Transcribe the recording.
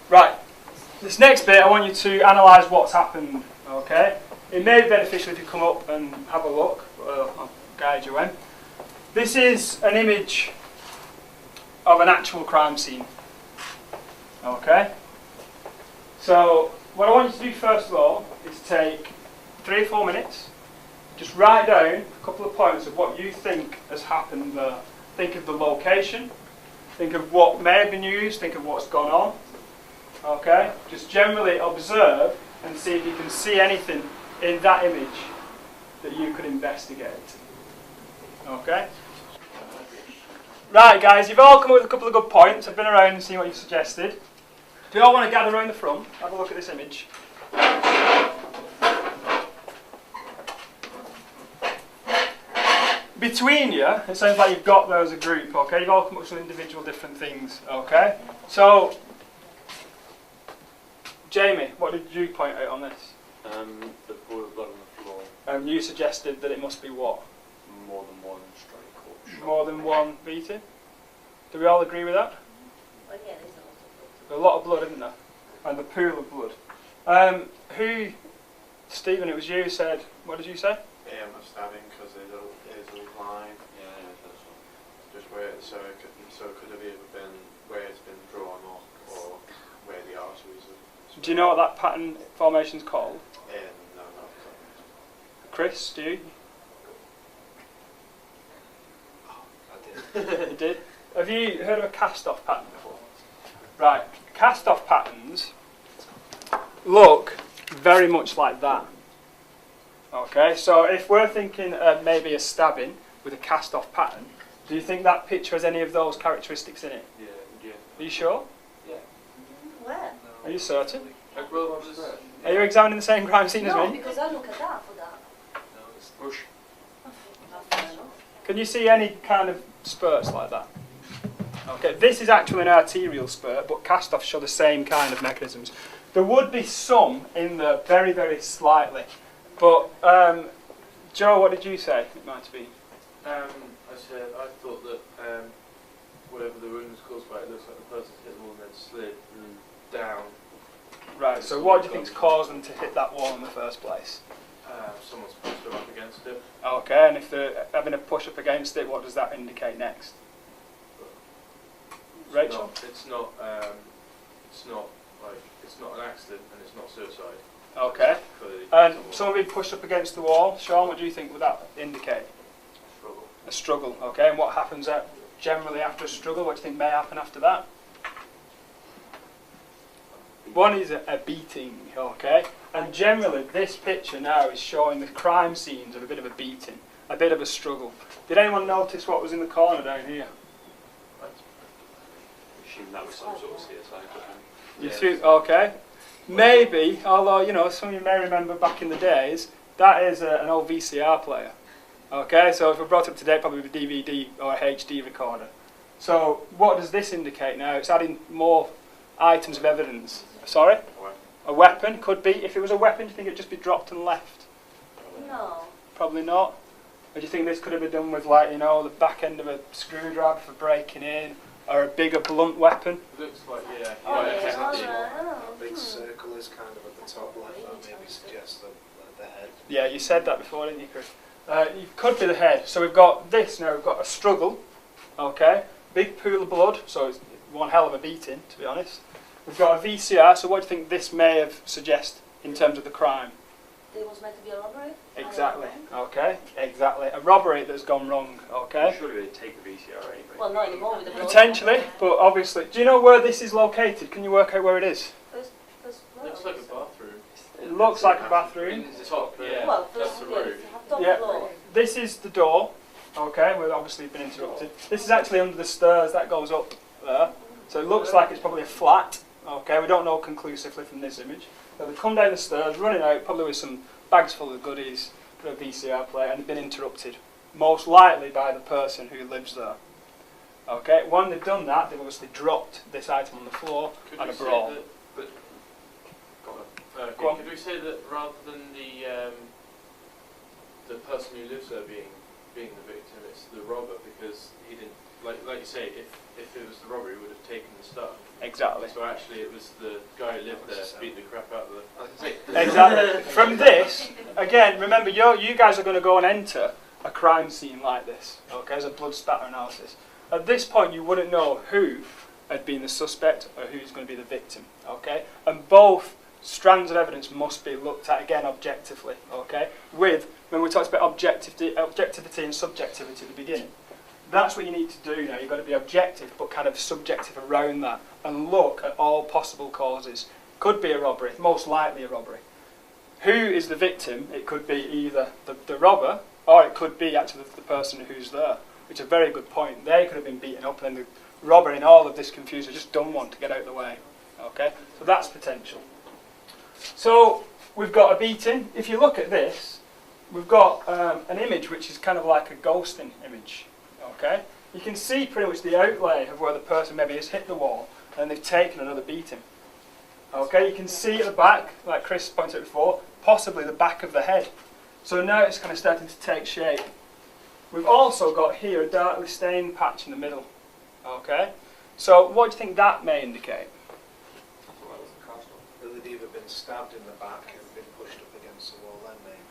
Right, this next bit I want you to analyse what's happened, okay? It may be beneficial if you come up and have a look, I'll guide you in. This is an image of an actual crime scene, okay? So, what I want you to do first of all is take 3 or 4 minutes, just write down a couple of points of what you think has happened there. Think of the location, think of what may have been used, think of what's gone on. Okay? Just generally observe and see if you can see anything in that image that you could investigate. Okay? Right guys, you've all come up with a couple of good points. I've been around and seen what you've suggested. Do you all want to gather around the front? Have a look at this image. Between you, it sounds like you've got there as a group, okay? You've all come up with some individual different things, okay? So, Jamie, what did you point out on this? The pool of blood on the floor. You suggested that it must be what? More than one strike or shot. More than one beating? Do we all agree with that? Well, yeah, there's A lot of blood, isn't there? And the pool of blood. Stephen, it was you who said, what did you say? Yeah, I'm stabbing because there's a line. Yeah, that's one. Just where, so it could have either been where it's been drawn or where the arteries are. Do you know what that pattern formation's called? No, not Chris, do you? I did. You did? Have you heard of a cast-off pattern before? Right, cast-off patterns look very much like that. Okay, so if we're thinking maybe a stabbing with a cast-off pattern, do you think that picture has any of those characteristics in it? Yeah. Are you sure? Yeah. Where? Are you certain? Like, well, just Are you examining the same crime scene No, as me? because I look at that for that. no, it's push. That's fair enough. Can you see any kind of spurts like that? Okay, this is actually an arterial spurt, but cast-offs show the same kind of mechanisms. There would be some in there, very, very slightly. But, Joe, what did you say it might be? I thought that whatever the wound was caused by, it looks like the person's hit the wall and then slid and down. Right, so what do you think's caused them to hit that wall in the first place? Someone's pushed them up against it. Okay, and if they're having a push up against it, what does that indicate next? Rachel? It's not an accident and it's not suicide. Okay. And someone being pushed up against the wall, Sean, what do you think would that indicate? Struggle. A struggle, okay, and what happens generally after a struggle? What do you think may happen after that? One is a beating, okay, and generally this picture now is showing the crime scenes of a bit of a beating, a bit of a struggle. Did anyone notice what was in the corner down here? I assume that was some sort of CSI. You see, okay. Maybe, although, you know, some of you may remember back in the days, that is an old VCR player. Okay, so if we brought it up to date, probably with a DVD or a HD recorder. So what does this indicate now? It's adding more items of evidence. Sorry? A weapon, could be. If it was a weapon, do you think it'd just be dropped and left? No. Probably not. Or do you think this could have been done with, like, you know, the back end of a screwdriver for breaking in, or a bigger blunt weapon? It looks like, yeah. Oh, yeah, yeah, definitely. A big circle is kind of at the top left. That maybe suggests the head. Yeah, you said that before, didn't you, Chris? It could be the head. So we've got this now. We've got a struggle. Okay, big pool of blood. So it's one hell of a beating, to be honest. We've got a VCR. So what do you think this may have suggest in terms of the crime? It was meant to be a robbery? Exactly. Okay. Exactly. A robbery that's gone wrong. Okay. Surely they take the VCR anyway. Well, not anymore with the blood. Potentially, but obviously. Do you know where this is located? Can you work out where it is? First floor. Looks like a bathroom. It looks like a bathroom. In the top, yeah. Well, That's first the floor. roof. Top Yeah. floor. This is the door. Okay, we've obviously been interrupted. This is actually under the stairs that goes up there. So it looks like it's probably a flat. Okay, we don't know conclusively from this image. So they come down the stairs, running out, probably with some bags full of goodies, for a VCR player, and they've been interrupted. Most likely by the person who lives there. Okay, when they've done that, they've obviously dropped this item on the floor and a brawl. Could we say that rather than the person who lives there being the victim, it's the robber, because he didn't like you say, if it was the robbery, would have taken the stuff. Exactly. So actually, it was the guy who lived there beat the crap out of the. I was gonna say, Exactly. From this, again, remember, you guys are going to go and enter a crime scene like this, okay, as a blood spatter analysis. At this point, you wouldn't know who had been the suspect or who's going to be the victim, okay? And both strands of evidence must be looked at, again, objectively, okay? When we talked about objectivity and subjectivity at the beginning, that's what you need to do now. You've got to be objective, but kind of subjective around that, and look at all possible causes. Could be a robbery, most likely a robbery. Who is the victim? It could be either the robber, or it could be actually the person who's there, which is a very good point. They could have been beaten up, and then the robber in all of this confusion just done one to get out of the way. Okay, so that's potential. So we've got a beating. If you look at this, we've got an image which is kind of like a ghosting image. Okay, you can see pretty much the outlay of where the person maybe has hit the wall and they've taken another beating. Okay, you can see at the back, like Chris pointed out before, possibly the back of the head. So now it's kind of starting to take shape. We've also got here a darkly stained patch in the middle. Okay, so what do you think that may indicate? Well, it would either been stabbed in the back and been pushed up against the wall then maybe.